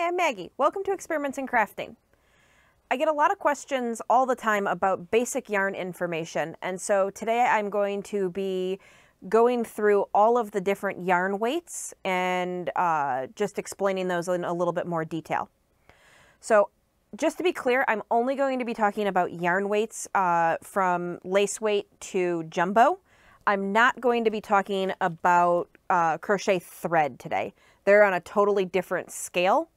Hi, I'm Maggie. Welcome to Experiments in Crafting. I get a lot of questions all the time about basic yarn information, and so today I'm going to be going through all of the different yarn weights and just explaining those in a little bit more detail. So just to be clear, I'm only going to be talking about yarn weights from lace weight to jumbo. I'm not going to be talking about crochet thread today. They're on a totally different scale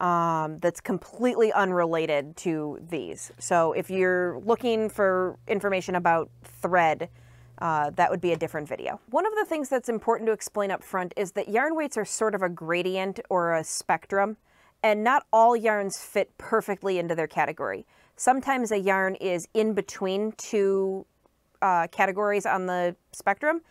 that's completely unrelated to these. So if you're looking for information about thread, that would be a different video. One of the things that's important to explain up front is that yarn weights are sort of a gradient or a spectrum, and not all yarns fit perfectly into their category. Sometimes a yarn is in between two categories on the spectrum,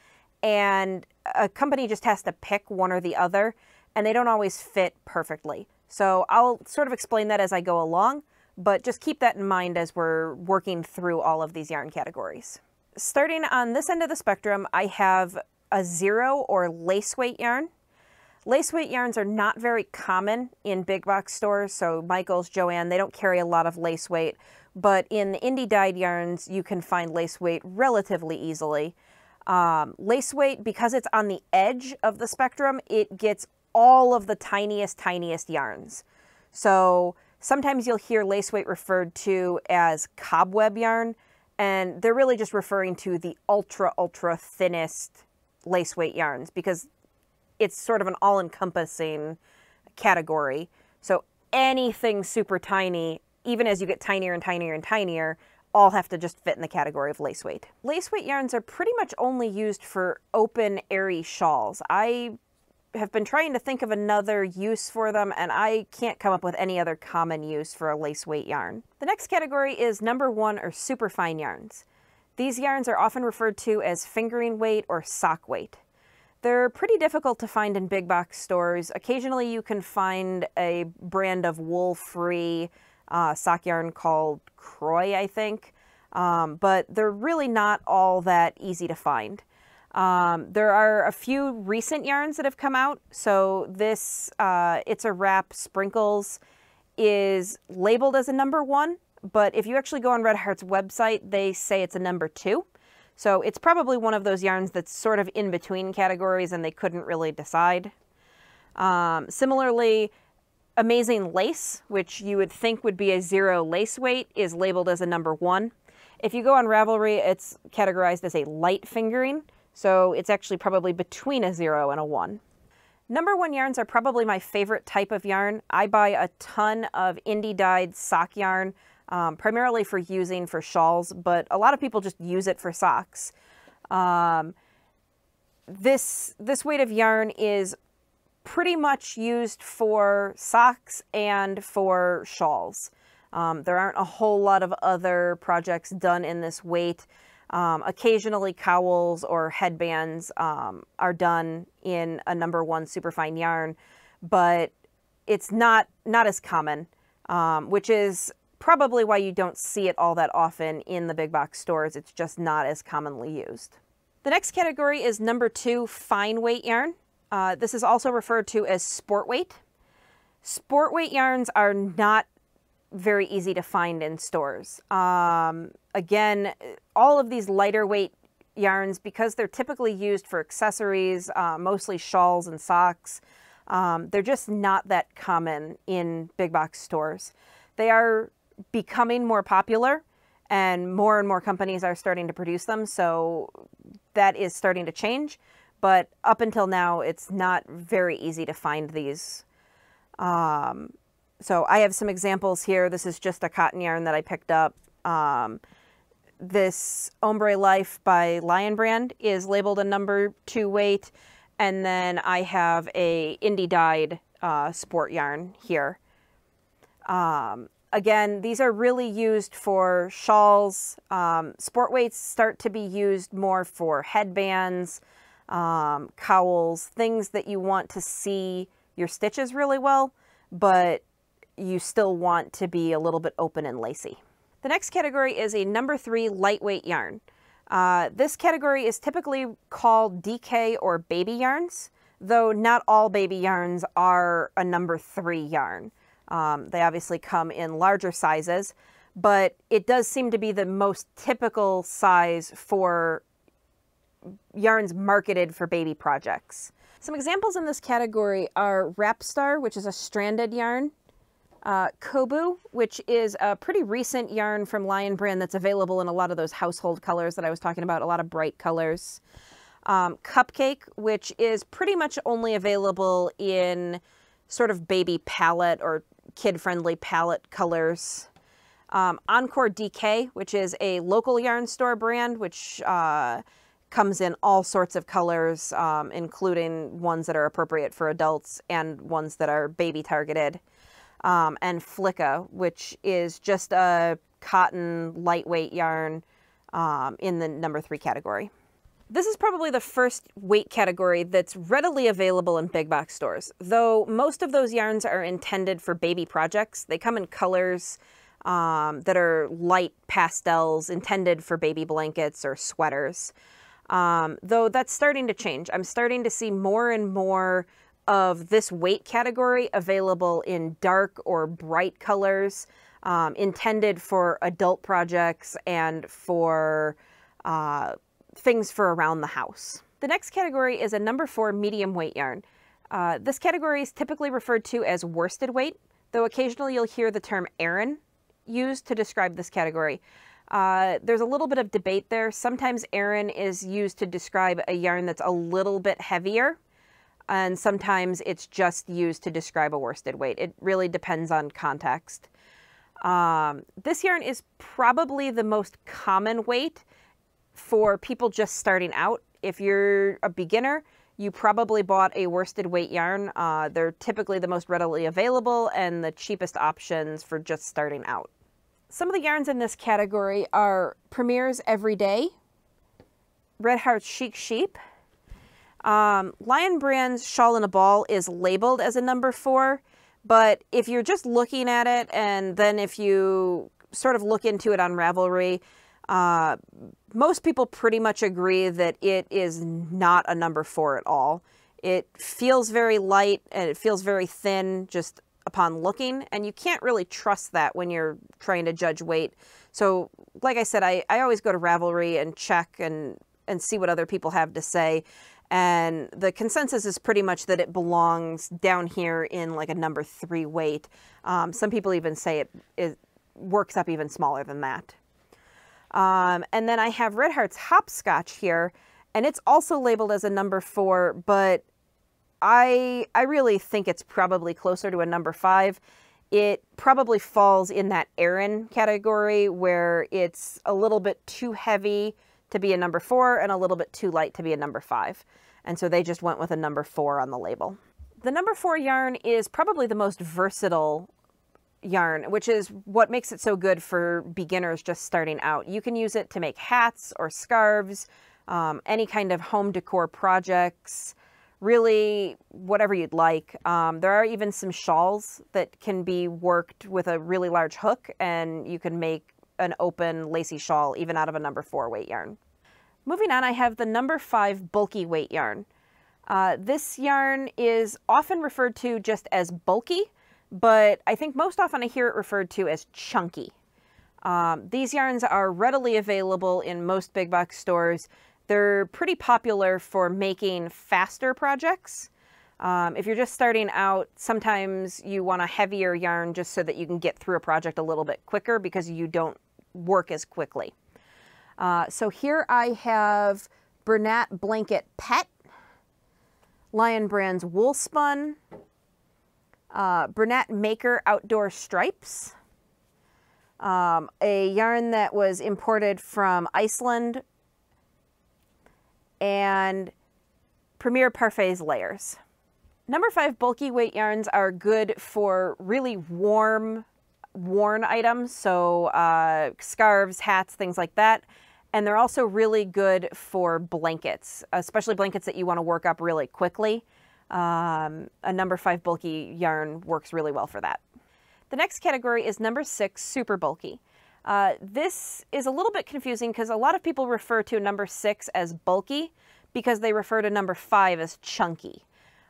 and a company just has to pick one or the other, and they don't always fit perfectly. So I'll sort of explain that as I go along, but just keep that in mind as we're working through all of these yarn categories. Starting on this end of the spectrum, I have a zero or lace weight yarn. Lace weight yarns are not very common in big box stores, so Michael's, Joann, they don't carry a lot of lace weight, but in the indie dyed yarns, you can find lace weight relatively easily. Lace weight, because it's on the edge of the spectrum, it gets all of the tiniest yarns. So sometimes you'll hear lace weight referred to as cobweb yarn, and they're really just referring to the ultra thinnest lace weight yarns because it's sort of an all-encompassing category. So anything super tiny, even as you get tinier and tinier and tinier, all have to just fit in the category of lace weight. Lace weight yarns are pretty much only used for open, airy shawls. I have been trying to think of another use for them, and I can't come up with any other common use for a lace weight yarn. The next category is number one or superfine yarns. These yarns are often referred to as fingering weight or sock weight. They're pretty difficult to find in big box stores. Occasionally you can find a brand of wool-free sock yarn called Crochet, I think, but they're really not all that easy to find. There are a few recent yarns that have come out. So this It's a Wrap Sprinkles is labeled as a number one, but if you actually go on Red Heart's website, they say it's a number two. So it's probably one of those yarns that's sort of in between categories and they couldn't really decide. Similarly, Amazing Lace, which you would think would be a zero lace weight, is labeled as a number one. If you go on Ravelry, it's categorized as a light fingering. So it's actually probably between a 0 and a 1. Number one yarns are probably my favorite type of yarn. I buy a ton of indie dyed sock yarn, primarily for using for shawls, but a lot of people just use it for socks. This weight of yarn is pretty much used for socks and for shawls. There aren't a whole lot of other projects done in this weight. Occasionally cowls or headbands are done in a number one superfine yarn, but it's not as common, which is probably why you don't see it all that often in the big box stores. It's just not as commonly used. The next category is number two, fine weight yarn. This is also referred to as sport weight. Sport weight yarns are not very easy to find in stores. Again, all of these lighter weight yarns, because they're typically used for accessories, mostly shawls and socks, they're just not that common in big box stores. They are becoming more popular and more companies are starting to produce them, so that is starting to change. But up until now, it's not very easy to find these. So I have some examples here. This is just a cotton yarn that I picked up. This Ombre Life by Lion Brand is labeled a number two weight. And then I have a indie dyed sport yarn here. Again, these are really used for shawls. Sport weights start to be used more for headbands, cowls, things that you want to see your stitches really well, but you still want to be a little bit open and lacy. The next category is a number three lightweight yarn. This category is typically called DK or baby yarns. though not all baby yarns are a number 3 yarn. They obviously come in larger sizes, but it does seem to be the most typical size for yarns marketed for baby projects. Some examples in this category are Rapstar, which is a stranded yarn, Kobu, which is a pretty recent yarn from Lion Brand that's available in a lot of those household colors that I was talking about, a lot of bright colors. Cupcake, which is pretty much only available in sort of baby palette or kid-friendly palette colors. Encore DK, which is a local yarn store brand, which comes in all sorts of colors, including ones that are appropriate for adults and ones that are baby targeted. And Flicka, which is just a cotton lightweight yarn in the number 3 category. This is probably the first weight category that's readily available in big box stores. Though most of those yarns are intended for baby projects, they come in colors that are light pastels intended for baby blankets or sweaters. Though that's starting to change. I'm starting to see more and more of this weight category available in dark or bright colors, intended for adult projects and for things for around the house. The next category is a number 4 medium weight yarn. This category is typically referred to as worsted weight, though occasionally you'll hear the term Aran used to describe this category. There's a little bit of debate there. Sometimes Aran is used to describe a yarn that's a little bit heavier, and sometimes it's just used to describe a worsted weight. It really depends on context. This yarn is probably the most common weight for people just starting out. If you're a beginner, you probably bought a worsted weight yarn. They're typically the most readily available and the cheapest options for just starting out. Some of the yarns in this category are Premier's Everyday, Red Heart's Chic Sheep. Lion Brand's Shawl in a Ball is labeled as a number 4, but if you're just looking at it and then if you sort of look into it on Ravelry, most people pretty much agree that it is not a number 4 at all. It feels very light and it feels very thin just upon looking, and you can't really trust that when you're trying to judge weight. So like I said, I always go to Ravelry and check and see what other people have to say. And the consensus is pretty much that it belongs down here in like a number 3 weight. Some people even say it works up even smaller than that. And then I have Red Heart's Hopscotch here, and it's also labeled as a number 4, but I really think it's probably closer to a number 5. It probably falls in that Aran category where it's a little bit too heavy to be a number 4 and a little bit too light to be a number 5. And so they just went with a number 4 on the label. The number 4 yarn is probably the most versatile yarn, which is what makes it so good for beginners just starting out. You can use it to make hats or scarves, any kind of home decor projects, really whatever you'd like. There are even some shawls that can be worked with a really large hook, and you can make an open lacy shawl even out of a number 4 weight yarn. Moving on, I have the number 5 bulky weight yarn. This yarn is often referred to just as bulky, but I think most often I hear it referred to as chunky. These yarns are readily available in most big box stores. They're pretty popular for making faster projects. If you're just starting out, sometimes you want a heavier yarn just so that you can get through a project a little bit quicker because you don't work as quickly. So here I have Bernat Blanket Pet, Lion Brand's Wool Spun, Bernat Maker Outdoor Stripes, a yarn that was imported from Iceland, and Premier Parfait's Layers. Number 5 bulky weight yarns are good for really worn items, so scarves, hats, things like that. And they're also really good for blankets, especially blankets that you want to work up really quickly. A number 5 bulky yarn works really well for that. The next category is number 6 super bulky. This is a little bit confusing because a lot of people refer to number 6 as bulky because they refer to number 5 as chunky.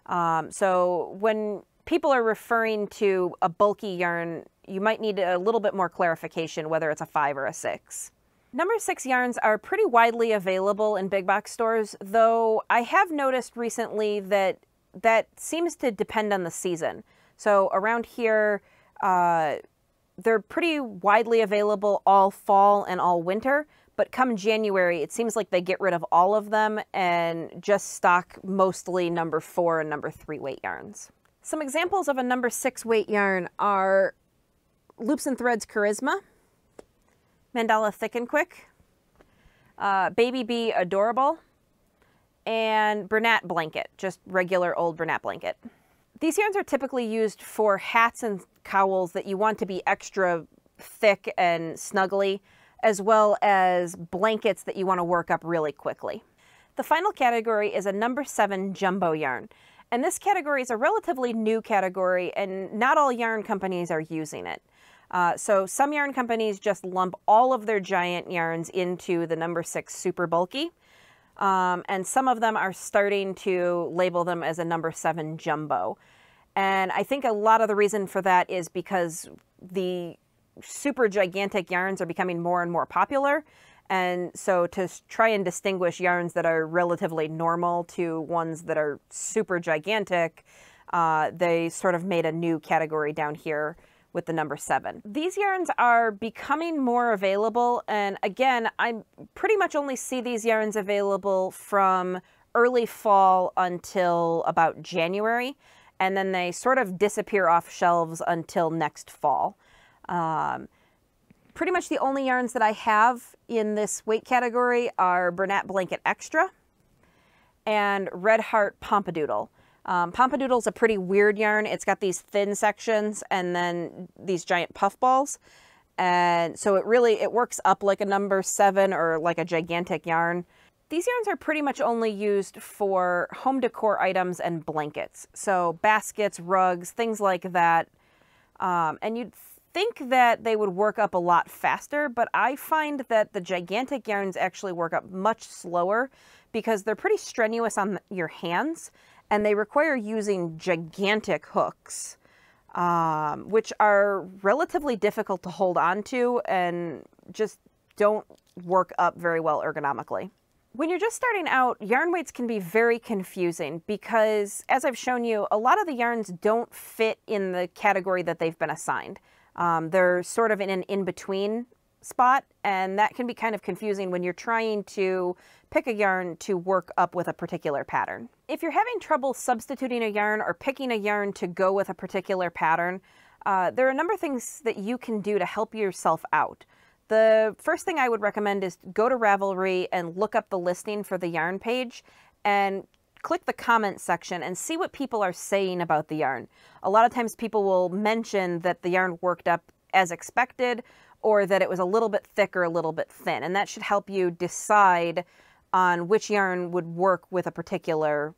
So when people are referring to a bulky yarn, you might need a little bit more clarification whether it's a 5 or a 6. Number 6 yarns are pretty widely available in big box stores, though I have noticed recently that that seems to depend on the season. So around here, they're pretty widely available all fall and all winter, but come January, it seems like they get rid of all of them and just stock mostly number 4 and number 3 weight yarns. Some examples of a number 6 weight yarn are Loops and Threads Charisma, Mandala Thick and Quick, Baby Bee Adorable, and Bernat Blanket, just regular old Bernat Blanket. These yarns are typically used for hats and cowls that you want to be extra thick and snuggly, as well as blankets that you want to work up really quickly. The final category is a number 7 jumbo yarn. And this category is a relatively new category, and not all yarn companies are using it. So some yarn companies just lump all of their giant yarns into the number 6 super bulky. And some of them are starting to label them as a number 7 jumbo. And I think a lot of the reason for that is because the super gigantic yarns are becoming more and more popular. And so to try and distinguish yarns that are relatively normal to ones that are super gigantic, they sort of made a new category down here with the number 7. These yarns are becoming more available, and again, I pretty much only see these yarns available from early fall until about January, and then they sort of disappear off shelves until next fall. Pretty much the only yarns that I have in this weight category are Bernat Blanket Extra and Red Heart Pompadoodle. Pompadoodle's a pretty weird yarn. It's got these thin sections and then these giant puff balls. And so it works up like a number 7 or like a gigantic yarn. These yarns are pretty much only used for home decor items and blankets. So baskets, rugs, things like that. And you'd think that they would work up a lot faster, but I find that the gigantic yarns actually work up much slower because they're pretty strenuous on your hands, and they require using gigantic hooks, which are relatively difficult to hold on to and just don't work up very well ergonomically. When you're just starting out, yarn weights can be very confusing because, as I've shown you, a lot of the yarns don't fit in the category that they've been assigned. They're sort of in an in-between spot, and that can be kind of confusing when you're trying to pick a yarn to work up with a particular pattern. If you're having trouble substituting a yarn or picking a yarn to go with a particular pattern, there are a number of things that you can do to help yourself out. The first thing I would recommend is go to Ravelry and look up the listing for the yarn page and click the comment section and see what people are saying about the yarn. A lot of times people will mention that the yarn worked up as expected or that it was a little bit thick or a little bit thin, and that should help you decide on which yarn would work with a particular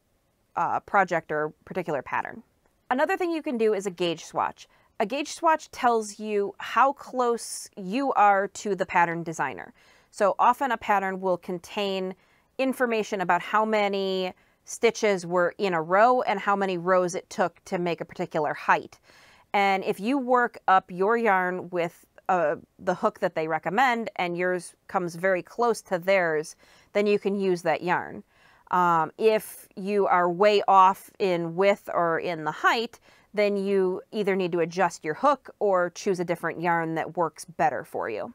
project or particular pattern. Another thing you can do is a gauge swatch. A gauge swatch tells you how close you are to the pattern designer. So often a pattern will contain information about how many stitches were in a row and how many rows it took to make a particular height. And if you work up your yarn with the hook that they recommend and yours comes very close to theirs, then you can use that yarn. If you are way off in width or in the height, then you either need to adjust your hook or choose a different yarn that works better for you.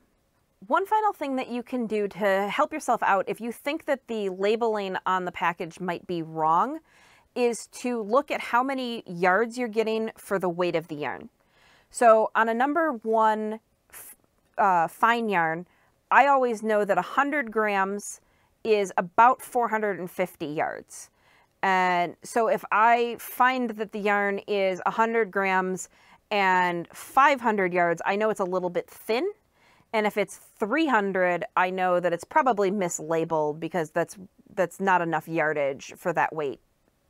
One final thing that you can do to help yourself out if you think that the labeling on the package might be wrong is to look at how many yards you're getting for the weight of the yarn. So on a number 1 fine yarn, I always know that 100 grams is about 450 yards. And so if I find that the yarn is 100 grams and 500 yards, I know it's a little bit thin. And if it's 300, I know that it's probably mislabeled because that's not enough yardage for that weight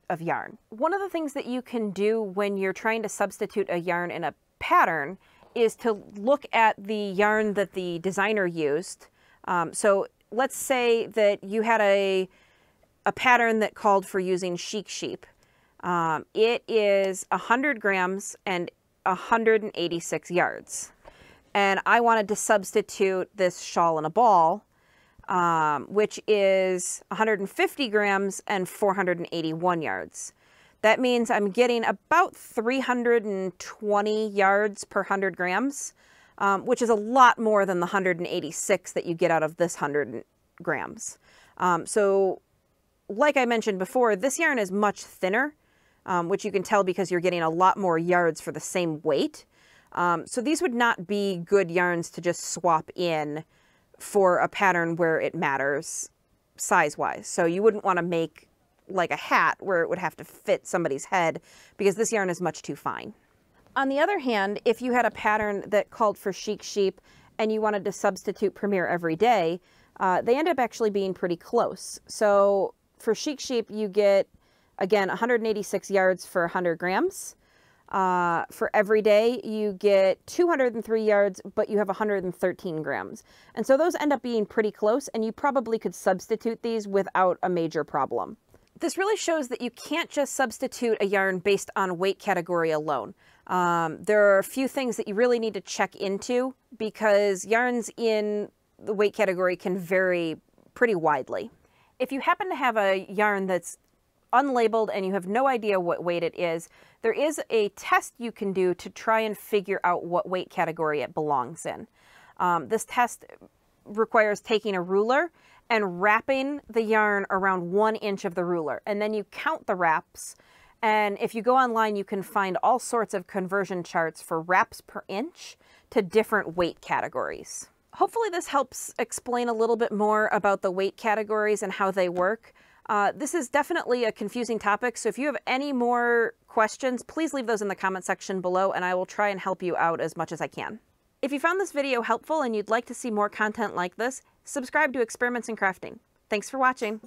of yarn. One of the things that you can do when you're trying to substitute a yarn in a pattern is to look at the yarn that the designer used. So let's say that you had a pattern that called for using chic sheep. It is 100 grams and 186 yards. And I wanted to substitute this shawl in a ball, which is 150 grams and 481 yards. That means I'm getting about 320 yards per 100 grams, which is a lot more than the 186 that you get out of this 100 grams. So like I mentioned before, this yarn is much thinner, which you can tell because you're getting a lot more yards for the same weight. So these would not be good yarns to just swap in for a pattern where it matters size-wise. So you wouldn't want to make like a hat where it would have to fit somebody's head because this yarn is much too fine. On the other hand, if you had a pattern that called for chic sheep and you wanted to substitute Premier every day, they end up actually being pretty close. So for chic sheep, you get, again, 186 yards for 100 grams. For every day, you get 203 yards, but you have 113 grams. And so those end up being pretty close, and you probably could substitute these without a major problem. This really shows that you can't just substitute a yarn based on weight category alone. There are a few things that you really need to check into because yarns in the weight category can vary pretty widely. If you happen to have a yarn that's unlabeled and you have no idea what weight it is, there is a test you can do to try and figure out what weight category it belongs in. This test requires taking a ruler and wrapping the yarn around 1 inch of the ruler, and then you count the wraps, and if you go online you can find all sorts of conversion charts for wraps per inch to different weight categories. Hopefully this helps explain a little bit more about the weight categories and how they work. This is definitely a confusing topic, so if you have any more questions, please leave those in the comment section below and I will try and help you out as much as I can. If you found this video helpful and you'd like to see more content like this, subscribe to Experiments in Crafting. Thanks for watching!